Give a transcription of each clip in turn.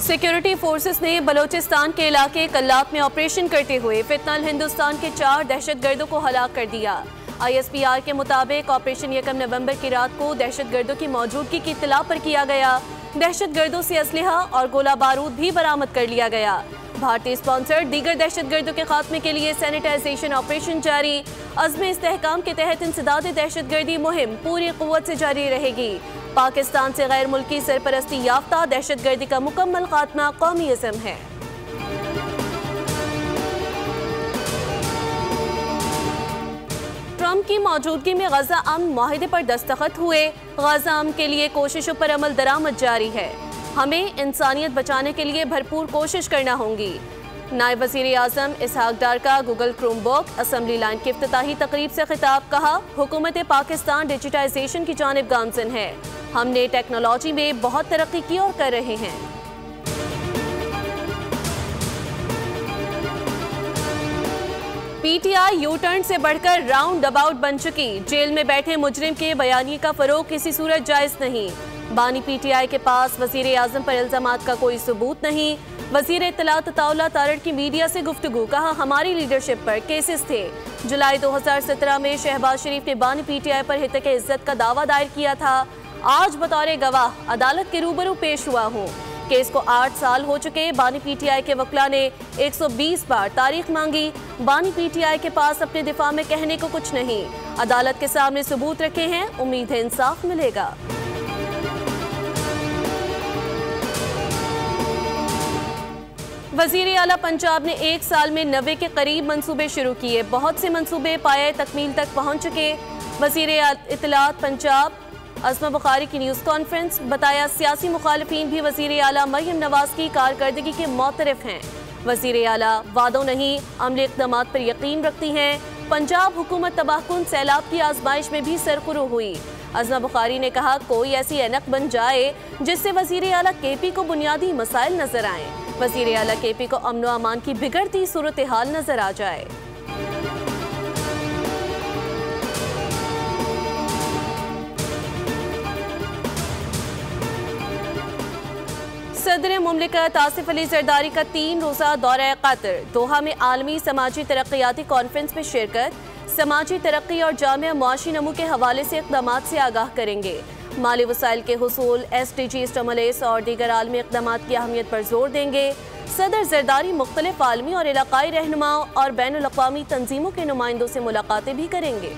Security forces ने बलोचिस्तान के इलाके कल्लात में ऑपरेशन करते हुए फितनल हिंदुस्तान के 4 दहशतगर्दों को हलाक कर दिया। ISPR के मुताबिक ऑपरेशन 1 नवंबर की रात को दहशतगर्दों की मौजूदगी की इत्तला पर किया गया। दहशतगर्दों से असलहा और गोला बारूद भी बरामद कर लिया गया। भारतीय स्पॉन्सर दीगर दहशतगर्दों के खात्मे के लिए सैनिटाइजेशन ऑपरेशन जारी। अज़्म इस्तेहकाम के तहत इंसदाद दहशतगर्दी मुहिम पूरी क़ुव्वत से जारी रहेगी। पाकिस्तान से गैर मुल्की सरपरस्ती याफ्ता दहशतगर्दी का मुकम्मल खात्मा कौमी इज़्म है। ट्रंप की मौजूदगी में गजा अमन मुआहिदे पर दस्तखत हुए। गजा अमन के लिए कोशिशों पर अमल दरामद जारी है। हमें इंसानियत बचाने के लिए भरपूर कोशिश करना होगी। नायब वज़ीर आज़म इसहाक डार का गूगल क्रोमबुक असेंबली लाइन की इफ्तिताही तकरीब से खिताब। कहा, हुकूमत पाकिस्तान डिजिटाइजेशन की जानिब गामज़न है। हमने टेक्नोलॉजी में बहुत तरक्की की और कर रहे हैं। PTI यू टर्न से बढ़कर राउंड अबाउट बन चुकी। जेल में बैठे मुजरिम के बयानी का फरोग किसी सूरत जायज नहीं। बानी PTI के पास वज़ीर आज़म पर इल्ज़ामात का कोई सबूत नहीं। वज़ीर इत्तलात अताउल्लाह तारड़ की मीडिया से गुफ्तगू। कहा, हमारी लीडरशिप पर केसेस थे। जुलाई 2017 में शहबाज शरीफ ने बानी PTI पर हितक इज्जत का दावा दायर किया था। आज बतौर गवाह अदालत के रूबरू पेश हुआ हूँ। केस को 8 साल हो चुके। बानी PTI के वकला ने 120 बार तारीख मांगी। बानी PTI के पास अपने दिफा में कहने को कुछ नहीं। अदालत के सामने सबूत रखे हैं। उम्मीद है इंसाफ मिलेगा। वज़ीर आला पंजाब ने 1 साल में 90 के करीब मंसूबे शुरू किए। बहुत से मंसूबे पाए तकमील तक पहुंच चुके। वज़ीर इत्तलात पंजाब अज़मा बुखारी की न्यूज़ कॉन्फ्रेंस। बताया, सियासी मुखालिफिन भी वज़ीर आला मरियम नवाज की कारकर्दगी के मोतरफ हैं। वज़ीर आला वादों नहीं अमली इक़दामात पर यकीन रखती हैं। पंजाब हुकूमत तबाहकुन सैलाब की आजमाइश में भी सरखुरू हुई। अज़मा बुखारी ने कहा, कोई ऐसी ऐनक बन जाए जिससे वज़ीर आला KP को बुनियादी मसाइल नजर आए। वज़ीर आला KP को अमन व अमान की बिगड़ती सूरत हाल नजर आ जाए। सदर मुमलिकत आसिफ अली जरदारी का 3 रोज़ा दौरा कतर। दोहा में आलमी समाजी तरक्याती कॉन्फ्रेंस में शिरकत। समाजी तरक्की और जामिया मुआशी नमू के हवाले से इक़दामात से आगाह करेंगे। माली वसाइल के हुसूल, SDG स्टमलेस और दीगर आलमी इक़दामात की अहमियत पर जोर देंगे। सदर जरदारी मुख्तलिफ आलमी और इलाकाई रहनुमाओं और बैनुल अक़वामी तंजीमों के नुमाइंदों से मुलाकातें भी करेंगे।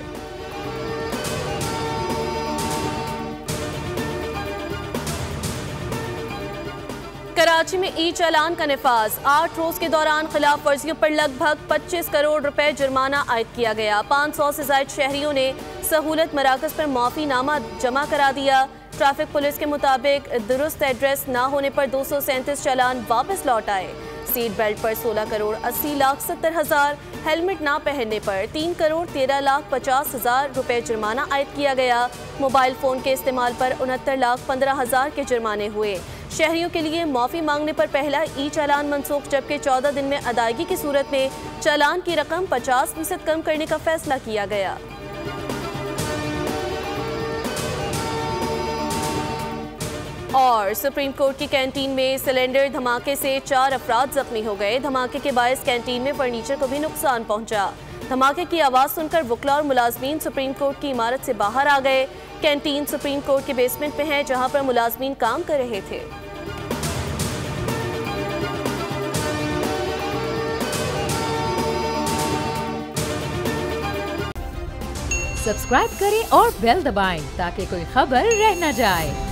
कराची में ई-चालान का निफाज। 8 रोज के दौरान खिलाफ वर्जियों पर लगभग 25 करोड़ रुपए जुर्माना आयद किया गया। 500 से ज्यादा शहरियों ने सहूलत मराकज पर माफीनामा जमा करा दिया। ट्रैफिक पुलिस के मुताबिक दुरुस्त एड्रेस न होने पर 237 चालान वापस लौट आए। सीट बेल्ट पर 16 करोड़ 80 लाख 70 हजार, हेलमेट ना पहनने पर 3 करोड़ 13 लाख 50 हजार रुपए जुर्माना आयद किया गया। मोबाइल फोन के इस्तेमाल पर 69 लाख 15 हजार के जुर्माने हुए। शहरियों के लिए माफी मांगने पर पहला ई-चालान मनसूख, जबकि 14 दिन में अदायगी की सूरत में चालान की रकम 50% कम करने का फैसला किया गया। और सुप्रीम कोर्ट की कैंटीन में सिलेंडर धमाके से 4 अफराद जख्मी हो गए। धमाके के बायस कैंटीन में फर्नीचर को भी नुकसान पहुंचा। धमाके की आवाज सुनकर वकला और मुलाजमीन सुप्रीम कोर्ट की इमारत से बाहर आ गए। कैंटीन सुप्रीम कोर्ट के बेसमेंट में है, जहां पर मुलाजमीन काम कर रहे थे। सब्सक्राइब करें और बेल दबाएं ताकि कोई खबर रह न जाए।